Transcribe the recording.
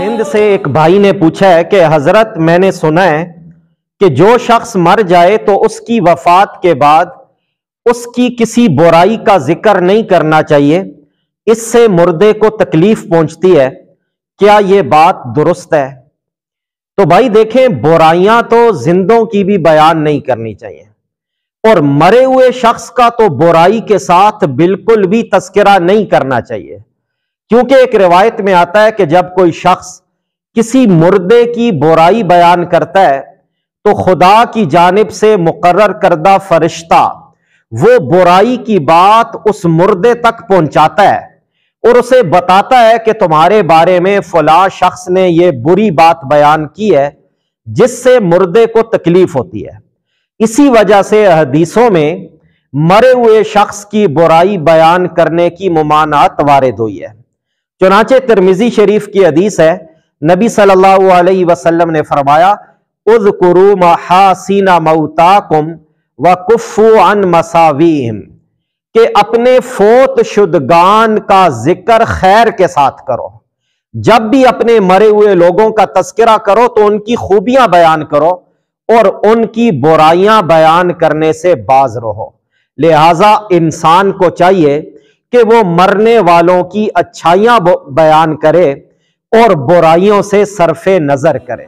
سندھ سے ایک بھائی نے پوچھا ہے کہ حضرت میں نے سنا ہے کہ جو شخص مر جائے تو اس کی وفات کے بعد اس کی کسی برائی کا ذکر نہیں کرنا چاہیے، اس سے مردے کو تکلیف پہنچتی ہے، کیا یہ بات درست ہے؟ تو بھائی دیکھیں، برائیاں تو زندوں کی بھی بیان نہیں کرنی چاہیے، اور مرے ہوئے شخص کا تو برائی کے ساتھ بالکل بھی تذکرہ نہیں کرنا چاہیے، کیونکہ ایک روایت میں آتا ہے کہ جب کوئی شخص کسی مردے کی برائی بیان کرتا ہے تو خدا کی جانب سے مقرر کردہ فرشتہ وہ برائی کی بات اس مردے تک پہنچاتا ہے اور اسے بتاتا ہے کہ تمہارے بارے میں فلاں شخص نے یہ بری بات بیان کی ہے جس سے مردے کو تکلیف ہوتی ہے۔ اسی وجہ سے حدیثوں میں مرے ہوئے شخص کی برائی بیان کرنے کی ممانعت وارد ہوئی ہے۔ چنانچہ ترمذی شریف کی حدیث ہے، نبی صلی اللہ علیہ وسلم نے فرمایا، اذکروا محاسن موتاکم وکفوا عن مساویہم، کہ اپنے فوت شدگان کا ذکر خیر کے ساتھ کرو۔ جب بھی اپنے مرے ہوئے لوگوں کا تذکرہ کرو تو ان کی خوبیاں بیان کرو اور ان کی برائیاں بیان کرنے سے باز رہو۔ لہذا انسان کو چاہیے کہ وہ مرنے والوں کی اچھائیاں بیان کرے اور برائیوں سے صرف نظر کرے۔